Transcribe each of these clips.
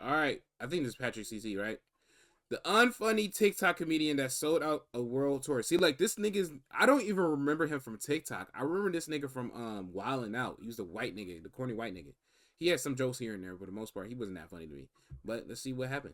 All right, I think this is Patrick CC, right? The unfunny TikTok comedian that sold out a world tour. See, like this nigga's, I don't even remember him from TikTok. I remember this nigga from Wildin' Out. He was the white nigga, the corny white nigga. He had some jokes here and there, but for the most part, he wasn't that funny to me. But let's see what happened.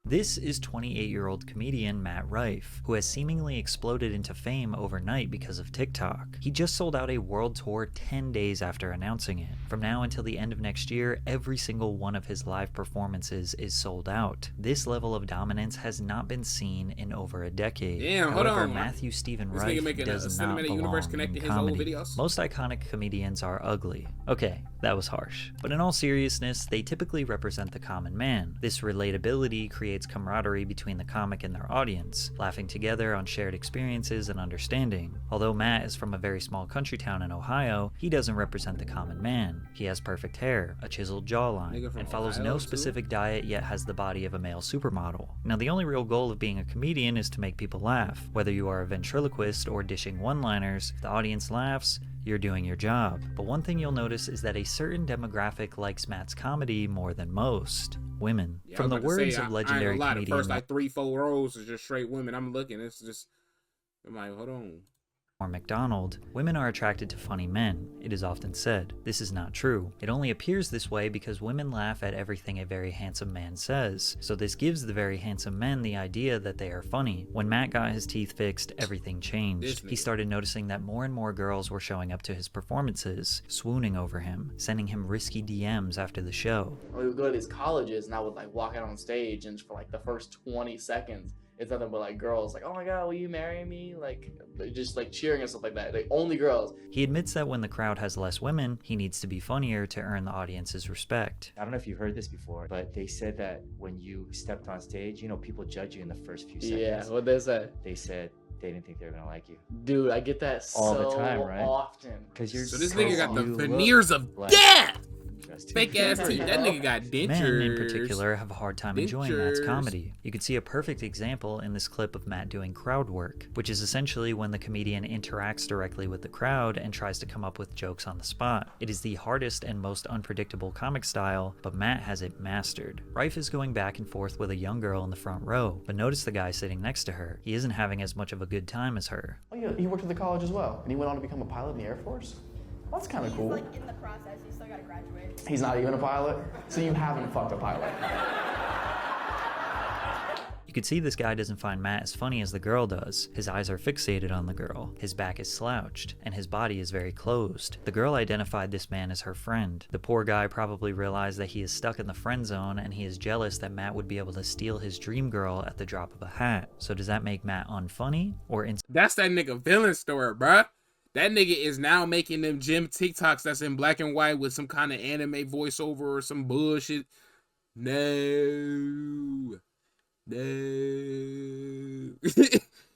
This is 28-year-old comedian Matt Rife, who has seemingly exploded into fame overnight because of TikTok. He just sold out a world tour 10 days after announcing it. From now until the end of next year, every single one of his live performances is sold out. This level of dominance has not been seen in over a decade. Damn, However, hold on. Matthew Stephen Rife does not belong in his comedy. old videos. Most iconic comedians are ugly. Okay, that was harsh. But in all seriousness, they typically represent the common man. This relatability creates camaraderie between the comic and their audience, laughing together on shared experiences and understanding. Although Matt is from a very small country town in Ohio, he doesn't represent the common man. He has perfect hair, a chiseled jawline, and follows no specific diet, yet has the body of a male supermodel. Now, the only real goal of being a comedian is to make people laugh. Whether you are a ventriloquist or dishing one-liners, if the audience laughs, you're doing your job. But one thing you'll notice is that a certain demographic likes Matt's comedy more than most. Women. Yeah, From the words of legendary comedian... The first like 3-4 rows is just straight women. I'm looking. It's just... I'm like, hold on. Or McDonald, women are attracted to funny men, it is often said. This is not true. It only appears this way because women laugh at everything a very handsome man says, so this gives the very handsome men the idea that they are funny. When Matt got his teeth fixed, everything changed. He started noticing that more and more girls were showing up to his performances, swooning over him, sending him risky DMs after the show. We would go to these colleges and I would like walk out on stage, and for like the first 20 seconds, it's nothing but like girls like, oh my god, will you marry me? Like just like cheering and stuff like that. Like only girls. He admits that when the crowd has less women, he needs to be funnier to earn the audience's respect. I don't know if you heard this before, but they said that when you stepped on stage, you know, people judge you in the first few seconds. Yeah, what they said? They said they didn't think they were gonna like you. Dude, I get that all so the time, right? often. Because you're so this nigga got the you veneers of like death. Fake ass teeth. That nigga got dentures. Men in particular have a hard time enjoying Matt's comedy. You can see a perfect example in this clip of Matt doing crowd work, which is essentially when the comedian interacts directly with the crowd and tries to come up with jokes on the spot. It is the hardest and most unpredictable comic style, but Matt has it mastered. Rife is going back and forth with a young girl in the front row, but notice the guy sitting next to her. He isn't having as much of a good time as her. Oh yeah, he worked at the college as well, and he went on to become a pilot in the Air Force? Well, that's kind of cool. He's like in the process, he's still gotta graduate. He's not even a pilot? So you haven't fucked a pilot. You could see this guy doesn't find Matt as funny as the girl does. His eyes are fixated on the girl, his back is slouched, and his body is very closed. The girl identified this man as her friend. The poor guy probably realized that he is stuck in the friend zone, and he is jealous that Matt would be able to steal his dream girl at the drop of a hat. So does that make Matt unfunny, or That's that nigga villain story, bruh. That nigga is now making them gym TikToks that's in black and white with some kind of anime voiceover or some bullshit. No. It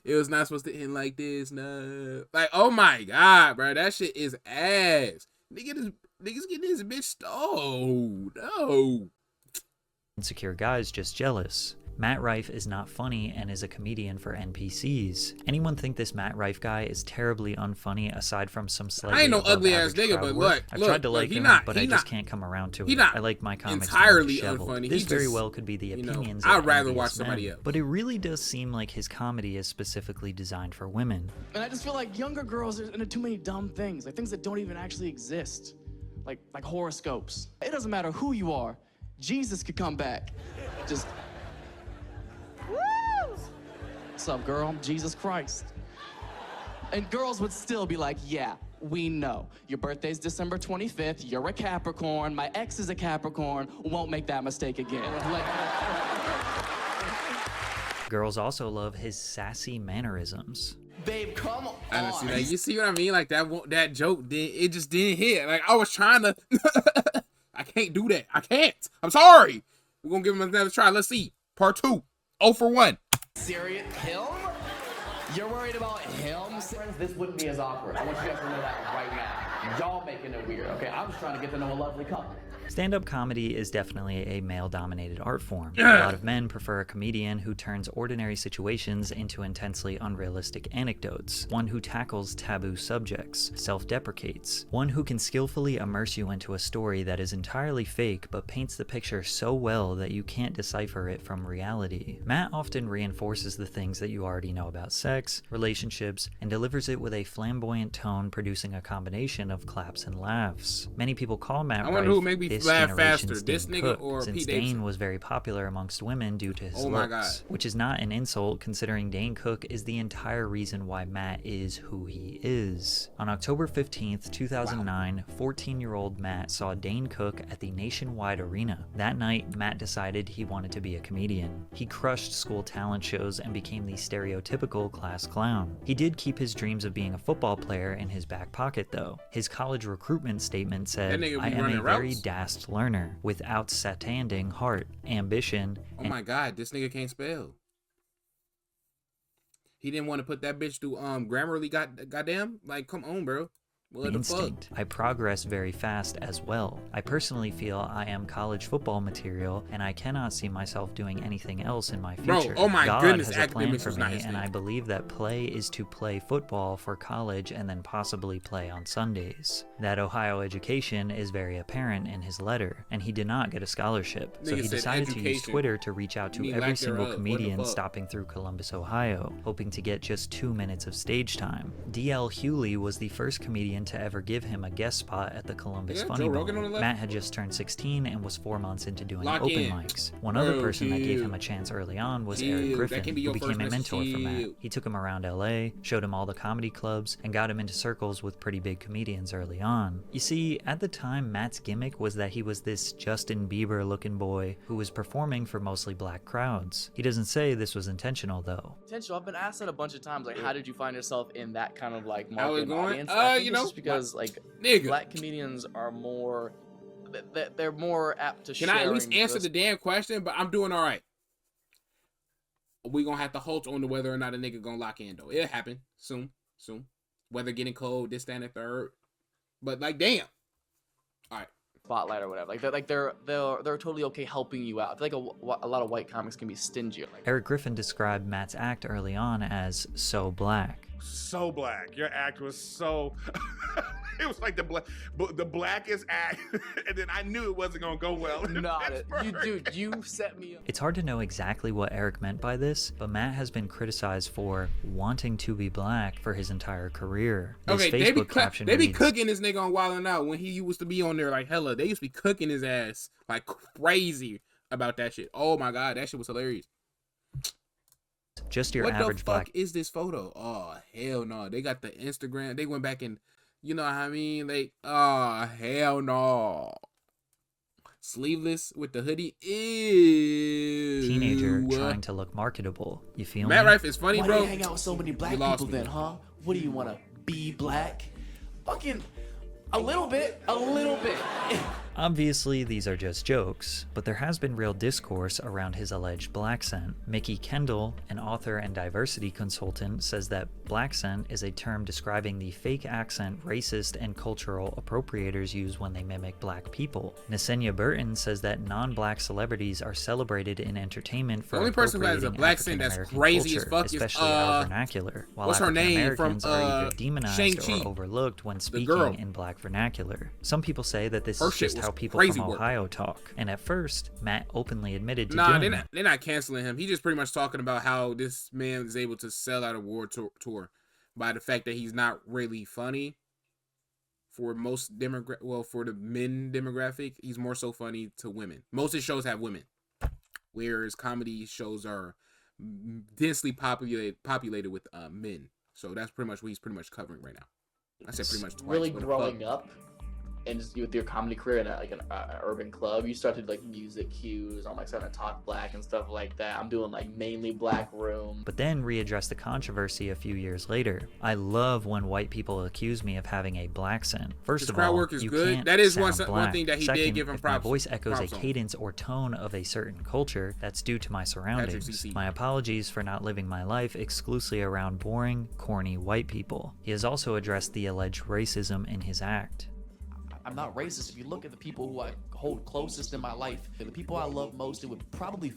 was not supposed to end like this. No. Like, oh my god, bro. That shit is ass. Niggas getting his bitch stole. No. insecure guys just jealous? Matt Rife is not funny and is a comedian for NPCs. Anyone think this Matt Rife guy is terribly unfunny aside from some slightly I ain't no above ugly ass average nigga, crowd but work? look, I've tried to like him, but I just can't come around to it. I like my comics entirely disheveled. unfunny. This He very just, well could be the opinions I'd of rather envious watch somebody men. else. But it really does seem like his comedy is specifically designed for women. And I just feel like younger girls are into too many dumb things, like things that don't even actually exist, like horoscopes. It doesn't matter who you are, Jesus could come back. Just, woo! What's up, girl? I'm Jesus Christ. And girls would still be like, yeah, we know. Your birthday's December 25th, you're a Capricorn, my ex is a Capricorn, won't make that mistake again. Girls also love his sassy mannerisms. Babe, come on. Honestly, like, you see what I mean? Like that joke, it just didn't hit. Like I was trying to, I can't do that. I can't. I'm sorry. We're gonna give him another try. Let's see. Part 2. 0 for 1. Serious? Him? You're worried about him? Friends, this wouldn't be as awkward. I want you guys to know that right now. Y'all making it weird, okay? I'm just trying to get to know a lovely couple. Stand-up comedy is definitely a male-dominated art form. A lot of men prefer a comedian who turns ordinary situations into intensely unrealistic anecdotes, one who tackles taboo subjects, self-deprecates, one who can skillfully immerse you into a story that is entirely fake but paints the picture so well that you can't decipher it from reality. Matt often reinforces the things that you already know about sex, relationships, and delivers it with a flamboyant tone, producing a combination of claps and laughs. Many people call Matt I wonder Rife who make me this laugh generation's faster, this Dane nigga Cook, or since Pete Dane Davidson? was very popular amongst women due to his Oh my looks, God. which is not an insult considering Dane Cook is the entire reason why Matt is who he is. On October 15th, 2009, 14-year-old Matt saw Dane Cook at the Nationwide Arena. That night, Matt decided he wanted to be a comedian. He crushed school talent shows and became the stereotypical class clown. He did keep his dreams of being a football player in his back pocket though. His college recruitment statement said, That nigga be "I am a running very routes." dast learner, with outstanding heart, ambition, Oh and my God, this nigga can't spell. He didn't want to put that bitch through Grammarly. Goddamn, like come on, bro. What the fuck? instinct. I progress very fast as well. I personally feel I am college football material, and I cannot see myself doing anything else in my Bro, future. oh my God goodness, has a plan academics for was not me, his and thing. I believe that play is to play football for college and then possibly play on Sundays. That Ohio education is very apparent in his letter, and he did not get a scholarship, so Nigga he said decided to use education. Twitter to reach out You to mean every lack single thereof. What the comedian fuck? stopping through Columbus, Ohio, hoping to get just 2 minutes of stage time. D.L. Hewley was the first comedian to ever give him a guest spot at the Columbus Yeah, Funny Joe Rogan Bone. on the left. Matt had just turned 16 and was 4 months into doing Lock open in. mics. One other Bro, person that gave chill. him a chance early on was Chill. Eric That Griffin, can be who your became first a message. mentor for Matt. Chill. He took him around LA, showed him all the comedy clubs, and got him into circles with pretty big comedians early on. You see, at the time, Matt's gimmick was that he was this Justin Bieber looking boy who was performing for mostly black crowds. He doesn't say this was intentional though. Potential. I've been asked that a bunch of times. Like, how did you find yourself in that kind of like How it market and going? audience? I think You it's know, just because like Nigga, black comedians are more. They're more apt to. can I at least sharing answer the damn question? But I'm doing all right. We gonna have to halt on to whether or not a nigga gonna lock in though. It'll happen soon. Weather getting cold, this, that, and the third. But like, damn. All right. spotlight or whatever. Like they're totally okay helping you out. I feel like a lot of white comics can be stingy. Like, Eric Griffin described Matt's act early on as so black. So black. Your act was so. It was like the blackest act, and then I knew it wasn't gonna go well. not it. You set me up. It's hard to know exactly what Eric meant by this, but Matt has been criticized for wanting to be black for his entire career. This Okay, Facebook caption they be reads, cooking this nigga on Wild 'N Out when he used to be on there like hella. They used to be cooking his ass like crazy about that shit. Oh my God, that shit was hilarious. just your What average the black fuck is this photo? Oh hell no! They got the Instagram. They went back and, you know what I mean? Like, oh hell no! Sleeveless with the hoodie. Ew. teenager trying to look marketable. You feel Matt me? Rife is funny, Why do bro. you hang out with so many black You lost people me. then, huh? What do you want to be black? Fucking a little bit. A little bit. Obviously, these are just jokes, but there has been real discourse around his alleged blaccent. Mickey Kendall, an author and diversity consultant, says that blaccent is a term describing the fake accent racist and cultural appropriators use when they mimic black people. Nesenia Burton says that non-black celebrities are celebrated in entertainment for The only person who has a appropriating black accent that's African-American crazy as culture, fuck is, especially our vernacular, while what's her name from, African-Americans are either demonized Shang-Chi? or overlooked when speaking girl. in black vernacular. Some people say that this Her is shit just was how people crazy from work. Ohio talk, and at first, Matt openly admitted to Nah, doing it. they're not canceling him. He's just pretty much talking about how this man is able to sell out a world tour by the fact that he's not really funny for most for the men demographic. He's more so funny to women. Most of his shows have women, whereas comedy shows are densely populated with men. So that's pretty much what he's pretty much covering right now. I said pretty much twice. really What the growing fuck? up and just with your comedy career in an urban club, you started like music cues. I'm like starting to talk black and stuff like that. I'm doing like mainly black room. But then readdressed the controversy a few years later. I love when white people accuse me of having a blaccent. First His of crowd all, work is you good. can't That is one sound black. thing that he Second, did give him if my props. voice echoes a props on. cadence or tone of a certain culture, that's due to my surroundings. CC. My apologies for not living my life exclusively around boring, corny white people. He has also addressed the alleged racism in his act. I'm not racist. If you look at the people who I hold closest in my life, the people I love most and would probably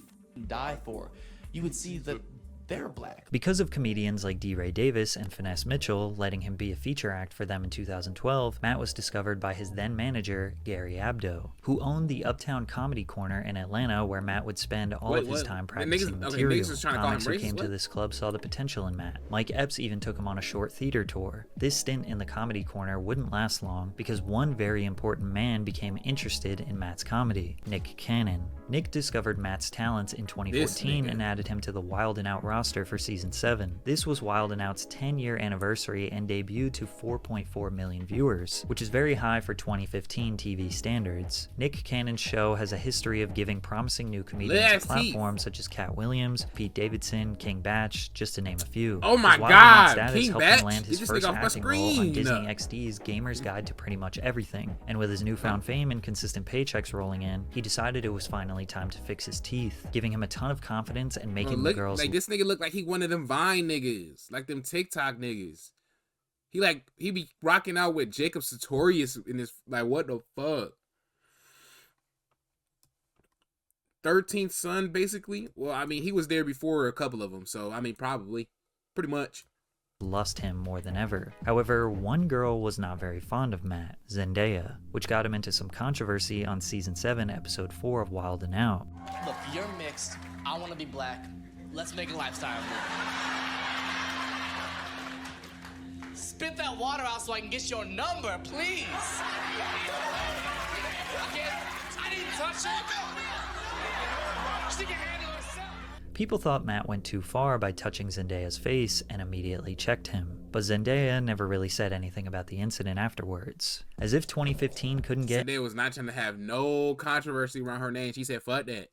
die for, you would see that they're black. Because of comedians like D. Ray Davis and Finesse Mitchell letting him be a feature act for them in 2012, Matt was discovered by his then manager, Gary Abdo, who owned the Uptown Comedy Corner in Atlanta, where Matt would spend all of his time practicing material. Comics who came to this club saw the potential in Matt. Mike Epps even took him on a short theater tour. This stint in the Comedy Corner wouldn't last long because one very important man became interested in Matt's comedy, Nick Cannon. Nick discovered Matt's talents in 2014 and added him to the Wild 'N Out roster for season 7. This was Wild 'N Out's 10-year anniversary and debuted to 4.4 million viewers, which is very high for 2015 TV standards. Nick Cannon's show has a history of giving promising new comedians platforms such as Cat Williams, Pete Davidson, King Batch, just to name a few. Oh my His Wild 'N Out God, status King helped Batch? him land his first acting role on Disney XD's Gamer's Guide to Pretty Much Everything, and with his newfound fame and consistent paychecks rolling in, he decided it was finally time to fix his teeth, giving him a ton of confidence and making the girls like this nigga look like he one of them Vine niggas, like them TikTok niggas. He be rocking out with Jacob Sartorius in this, like, what the fuck? 13th son, basically. Well, I mean, he was there before a couple of them, so I mean, probably, pretty much. Lust him more than ever. However, one girl was not very fond of Matt, Zendaya, which got him into some controversy on season 7, episode 4 of Wild 'N Out. Look, you're mixed. I want to be black. Let's make a lifestyle move. Spit that water out so I can get your number, please. I didn't touch it. She can handle herself. People thought Matt went too far by touching Zendaya's face and immediately checked him, but Zendaya never really said anything about the incident afterwards. As if 2015 couldn't get Zendaya was not trying to have no controversy around her name. She said, fuck that.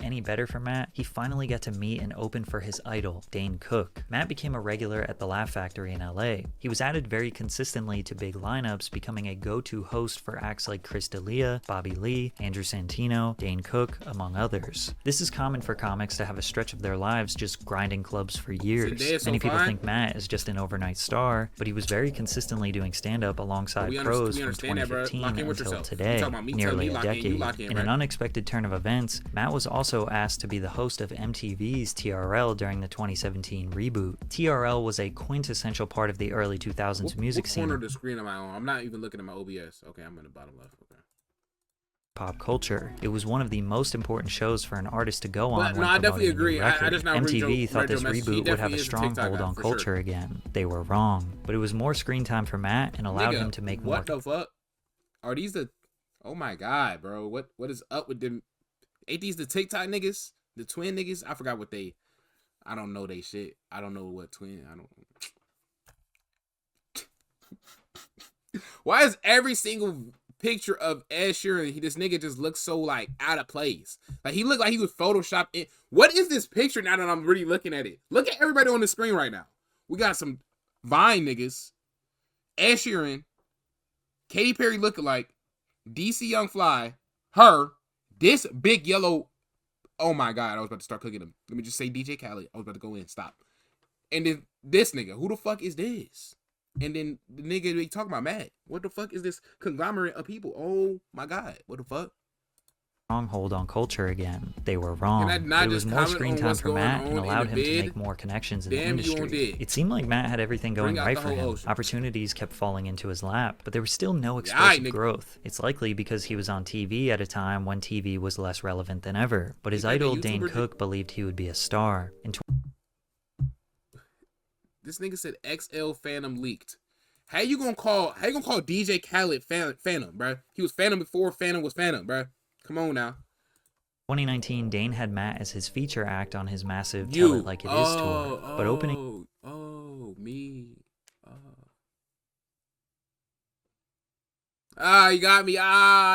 any better for Matt, he finally got to meet and open for his idol, Dane Cook. Matt became a regular at the Laugh Factory in LA. He was added very consistently to big lineups, becoming a go-to host for acts like Chris D'Elia, Bobby Lee, Andrew Santino, Dane Cook, among others. This is common for comics to have a stretch of their lives just grinding clubs for years. Many people think Matt is just an overnight star, but he was very consistently doing stand-up alongside pros from 2015 until today, nearly a decade. In an unexpected turn of events, Matt was also asked to be the host of MTV's TRL during the 2017 reboot. TRL was a quintessential part of the early 2000s music scene. What corner of the screen am I on? I'm not even looking at my OBS. Okay, I'm in the bottom left. Okay. Pop culture. It was one of the most important shows for an artist to go on. No, I definitely agree. I just now MTV thought this reboot would have a strong hold on culture again. They were wrong, but it was more screen time for Matt and allowed him to make more. What the fuck? Are these the? Oh my god, bro! What is up with them? Ain't these the TikTok niggas? The twin niggas? I forgot what they. I don't know they shit. I don't know what twin. I don't. Why is every single picture of Ed Sheeran, this nigga just looks so like out of place? Like he looked like he was photoshopped in. What is this picture now that I'm really looking at it? Look at everybody on the screen right now. We got some Vine niggas, Ed Sheeran, Katy Perry lookalike, DC Young Fly, her, this big yellow. Oh my god, I was about to start cooking them. Let me just say DJ Khaled. I was about to go in. Stop. And then this nigga. Who the fuck is this? And then the nigga they talking about Matt. What the fuck is this conglomerate of people? Oh my god. What the fuck? Hold on culture again. They were wrong. It was more screen time for Matt and allowed him to make more connections in the industry. It seemed like Matt had everything going right for him. Opportunities kept falling into his lap, but there was still no explosive growth. It's likely because he was on TV at a time when TV was less relevant than ever. But his idol Dane Cook believed he would be a star. This nigga said XL Phantom leaked. How you gonna call DJ Khaled Phantom, bro? He was Phantom before Phantom was Phantom, bro. Come on now. 2019, Dane had Matt as his feature act on his massive Tell It Like It Is tour. But opening... you got me.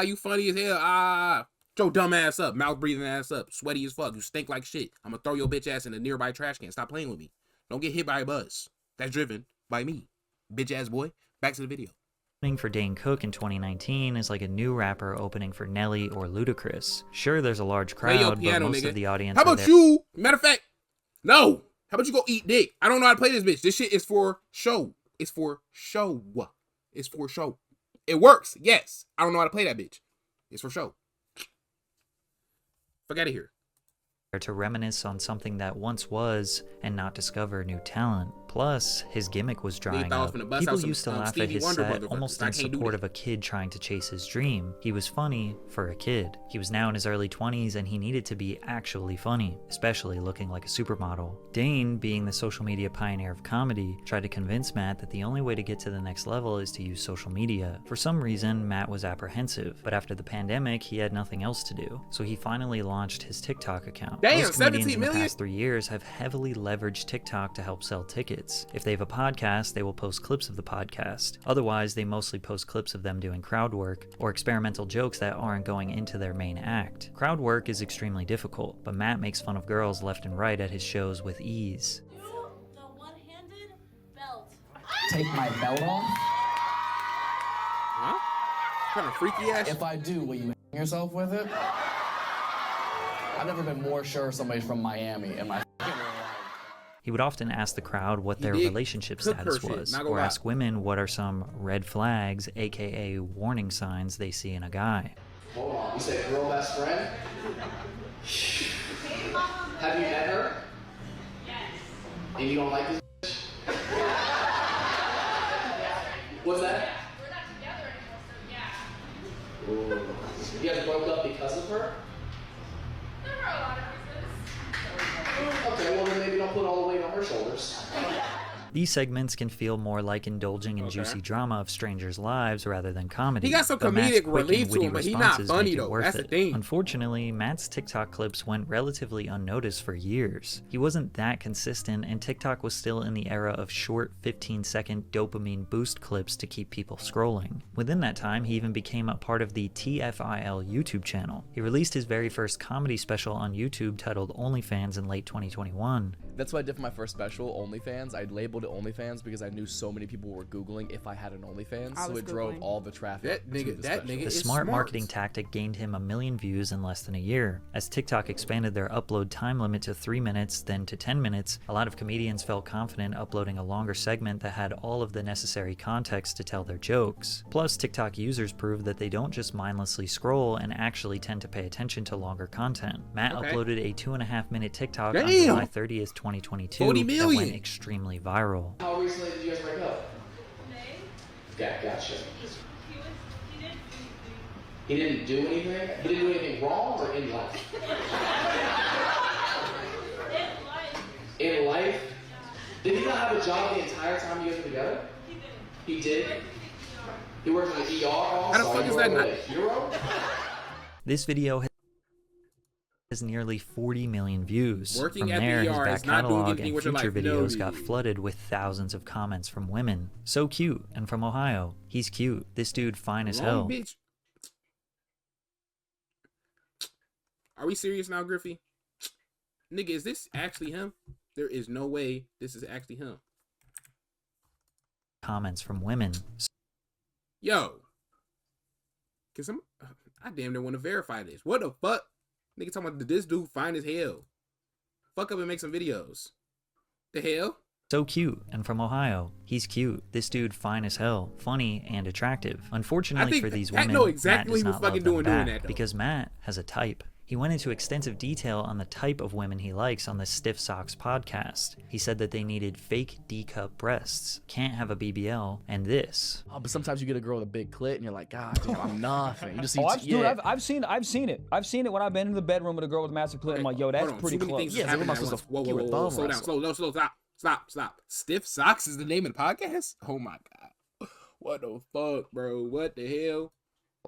You funny as hell. Your dumb ass up. Mouth breathing ass up. Sweaty as fuck. You stink like shit. I'm gonna throw your bitch ass in a nearby trash can. Stop playing with me. Don't get hit by a bus. That's driven by me. Bitch ass boy. Back to the video. Opening for Dane Cook in 2019 is like a new rapper opening for Nelly or Ludacris. Sure, there's a large crowd, but most of the audience How about you? Matter of fact, no. How about you go eat dick? I don't know how to play this bitch. This shit is for show. It's for show. It's for show. It works. Yes. I don't know how to play that bitch. It's for show. Fuck out of here. To reminisce on something that once was and not discover new talent. Plus, his gimmick was drying up. People used to laugh at his set almost in support of a kid trying to chase his dream. He was funny for a kid. He was now in his early 20s and he needed to be actually funny, especially looking like a supermodel. Dane, being the social media pioneer of comedy, tried to convince Matt that the only way to get to the next level is to use social media. For some reason, Matt was apprehensive, but after the pandemic, he had nothing else to do. So he finally launched his TikTok account. Damn, most comedians 17 in million? the past 3 years have heavily leveraged TikTok to help sell tickets. If they have a podcast, they will post clips of the podcast. Otherwise, they mostly post clips of them doing crowd work or experimental jokes that aren't going into their main act. Crowd work is extremely difficult, but Matt makes fun of girls left and right at his shows with ease. Do the one-handed belt. Take my belt off? Huh? Kind of freaky ass. If I do, will you hang yourself with it? I've never been more sure somebody's from Miami in my He would often ask the crowd what their did relationship cook her status shit, was, not gonna or lie. ask women what are some red flags, aka warning signs they see in a guy. Hold on, you said girl best friend? Have you met her? Yes. And you don't like this bitch? What's that? We're not together anymore, so yeah. You guys broke up because of her? There were a lot of reasons. Okay, well then maybe don't put all the weight on her shoulders. These segments can feel more like indulging in juicy drama of strangers' lives rather than comedy. He got some but Matt's comedic quick and relief to witty him, but he not responses funny, make it though. worth That's the it. thing. Unfortunately, Matt's TikTok clips went relatively unnoticed for years. He wasn't that consistent, and TikTok was still in the era of short 15-second dopamine boost clips to keep people scrolling. Within that time, he even became a part of the TFIL YouTube channel. He released his very first comedy special on YouTube titled OnlyFans in late 2021. That's what I did for my first special, OnlyFans. I labeled it OnlyFans because I knew so many people were Googling if I had an OnlyFans, I so was it drove Googling. all the traffic. That to nigga, the that special. nigga The is smart marketing tactic gained him 1 million views in less than a year. As TikTok expanded their upload time limit to 3 minutes, then to 10 minutes, a lot of comedians felt confident uploading a longer segment that had all of the necessary context to tell their jokes. Plus, TikTok users proved that they don't just mindlessly scroll and actually tend to pay attention to longer content. Matt Okay. uploaded a 2.5-minute TikTok on Damn! July 30th, 2022 40 that million! went extremely viral. How recently did you guys break up? May, Yeah, gotcha. he didn't do anything. He didn't do anything? He didn't do anything wrong or in life? In life, In life? Did he not have a job the entire time you guys were together? he didn't. He did? He worked in the ER also? How the fuck He is worked that with not- a hero? This video has nearly 40 million views. Working From at the there, his ER back is not doing catalog anything and with your future life. No, videos got dude. flooded with thousands of comments from women. So cute, and from Ohio. He's cute. This dude fine as Wrong hell. bitch. Are we serious now, Griffey? Nigga, is this actually him? There is no way this is actually him. Comments from women. Yo. Can some... I damn near want to verify this. What the fuck? Nigga talking about this dude fine as hell. Fuck up and make some videos. The hell? So cute, and from Ohio. He's cute. This dude fine as hell, funny and attractive. Unfortunately think for these Pat women, know exactly Matt does what not fucking love them doing back that, though. because Matt has a type. He went into extensive detail on the type of women he likes on the Stiff Socks podcast. He said that they needed fake D-cup breasts, can't have a BBL, and this. Oh, but sometimes you get a girl with a big clit and you're like, God, damn, I'm nothing. You just see, Oh, dude, yeah. I've seen it. I've seen it. I've seen it when I've been in the bedroom with a girl with a massive clit. I'm like, yo, that's Hold on, pretty too many close. things Yeah, happening so at we're not once. supposed to Whoa, give whoa, a whoa, thumb whoa, slow down, wrestle. slow, stop. Stiff Socks is the name of the podcast? Oh my god. What the fuck, bro? What the hell?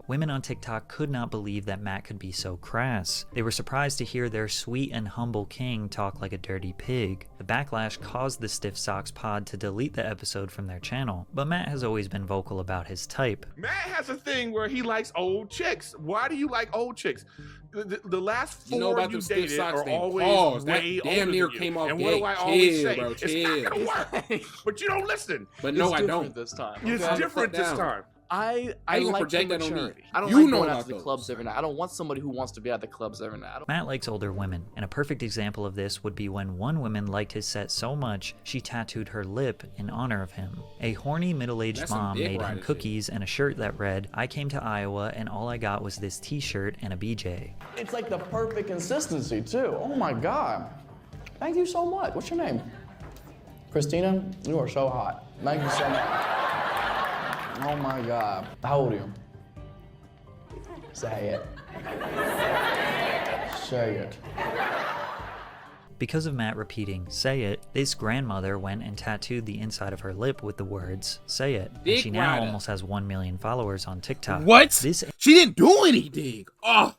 Women on TikTok could not believe that Matt could be so crass. They were surprised to hear their sweet and humble king talk like a dirty pig. The backlash caused the Stiff Socks pod to delete the episode from their channel, but Matt has always been vocal about his type. Matt has a thing where he likes old chicks. Why do you like old chicks? The last four You know about you them Stiff dated Socks are thing. always Pause. That way damn older near than you. came off And gay. what do I always Chill, say? bro, It's chill. not gonna work. But you don't listen. But no, It's I different don't. this time. It's Calm the different fuck this down. time. I How you gonna like project the that on me? maturity. I don't You like know going out about to the those. clubs every night. I don't want somebody who wants to be at the clubs every night. Matt likes older women, and a perfect example of this would be when one woman liked his set so much she tattooed her lip in honor of him. A horny middle-aged That's some mom dick made him riding shit. cookies and a shirt that read, "I came to Iowa and all I got was this t-shirt and a BJ." It's like the perfect consistency, too. Oh my God. Thank you so much. What's your name? Christina, you are so hot. Thank you so much. Oh my God. How old are you? Say it. Say it. Because of Matt repeating, "Say it," this grandmother went and tattooed the inside of her lip with the words, "Say it." And Dick she now rider. almost has 1 million followers on TikTok. What? This She didn't do anything. Oh.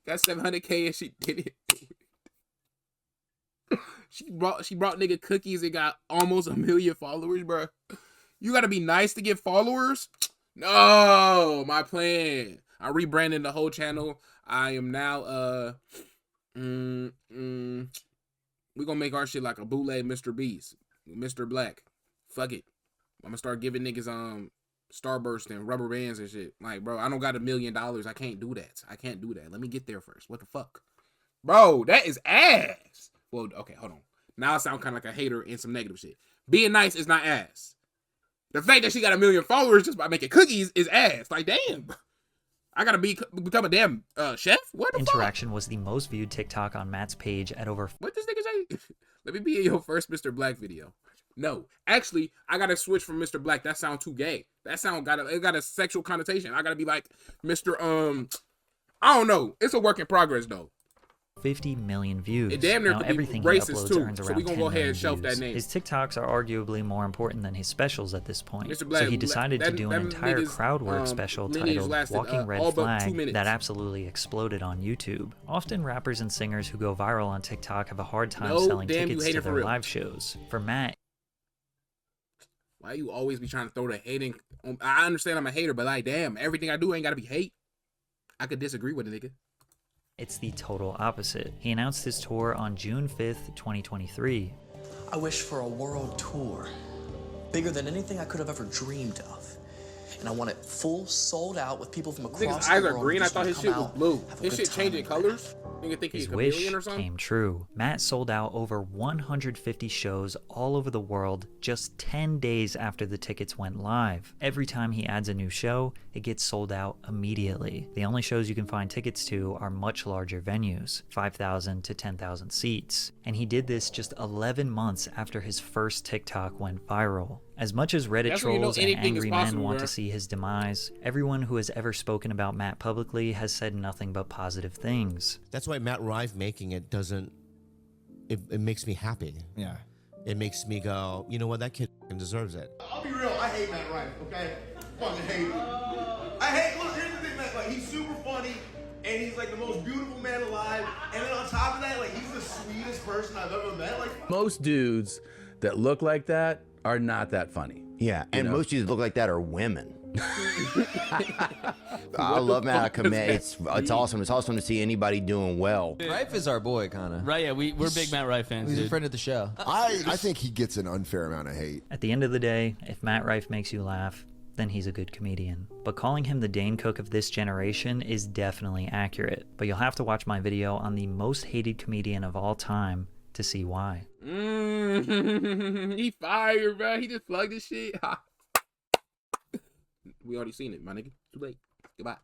Got 700K and she did it. She brought nigga cookies and got almost 1 million followers, bro. You gotta be nice to get followers? No, my plan. I rebranded the whole channel. I am now we're gonna make our shit like a bootleg Mr. Beast, Mr. Black. Fuck it. I'm gonna start giving niggas Starburst and rubber bands and shit. Like, bro, I don't got $1 million. I can't do that. Let me get there first. What the fuck? Bro, that is ass. Well, okay, hold on. Now I sound kind of like a hater and some negative shit. Being nice is not ass. The fact that she got 1 million followers just by making cookies is ass. Like, damn. I gotta become a damn chef? What the interaction was the most viewed TikTok on Matt's page at over fuck? What this nigga say? Let me be in your first Mr. Black video. No. Actually, I gotta switch from Mr. Black. That sound too gay. That sound got a sexual connotation. I gotta be like Mr. I don't know. It's a work in progress though. 50 million views. It damn near Now could be everything he racist uploads too, earns so around we gonna 10 go ahead million and shelf that views. name. His TikToks are arguably more important than his specials at this point. Mr. Black, So he decided to do an that entire nigga's, crowd work special lineage titled lasted, Walking Red all but 2 Flag minutes. that absolutely exploded on YouTube. Often rappers and singers who go viral on TikTok have a hard time No, selling damn, you tickets hate to it for their real. live shows. For Matt, Why you always be trying to throw the hating? I understand I'm a hater, but like, damn, everything I do ain't gotta be hate. I could disagree with a nigga. it's the total opposite. He announced his tour on June 5th, 2023. I wish for a world tour, bigger than anything I could have ever dreamed of. And I want it full, sold out, with people from across Niggas' the eyes are world green. who I just thought wanna his come shit was out, blue. have a His good shit time changing and colors. Nigga think he's His a wish chameleon or something. came true. Matt sold out over 150 shows all over the world just 10 days after the tickets went live. Every time he adds a new show, it gets sold out immediately. The only shows you can find tickets to are much larger venues, 5,000 to 10,000 seats. And he did this just 11 months after his first TikTok went viral. As much as Reddit That's when you know trolls and anything is angry men possible, want bro. to see his demise, everyone who has ever spoken about Matt publicly has said nothing but positive things. That's why Matt Rife making it doesn't, it makes me happy. Yeah. It makes me go, you know what, that kid deserves it. I'll be real, I hate Matt Rife, okay? Fucking hate him. I hate, look, here's the thing, man, like, he's super funny, and he's like the most beautiful man alive, and then on top of that, like, he's the sweetest person I've ever met. Like, most dudes that look like that are not that funny. Yeah, and most dudes that look like that are women. I love Matt. It's awesome. It's awesome to see anybody doing well. Rife is our boy, kind of. Right, yeah, we're big Matt Rife fans. He's dude. a friend of the show. I think he gets an unfair amount of hate. At the end of the day, if Matt Rife makes you laugh, then he's a good comedian. But calling him the Dane Cook of this generation is definitely accurate. But you'll have to watch my video on the most hated comedian of all time to see why. He fired, bro. He just plugged his shit. We already seen it, my nigga. Too late. Goodbye.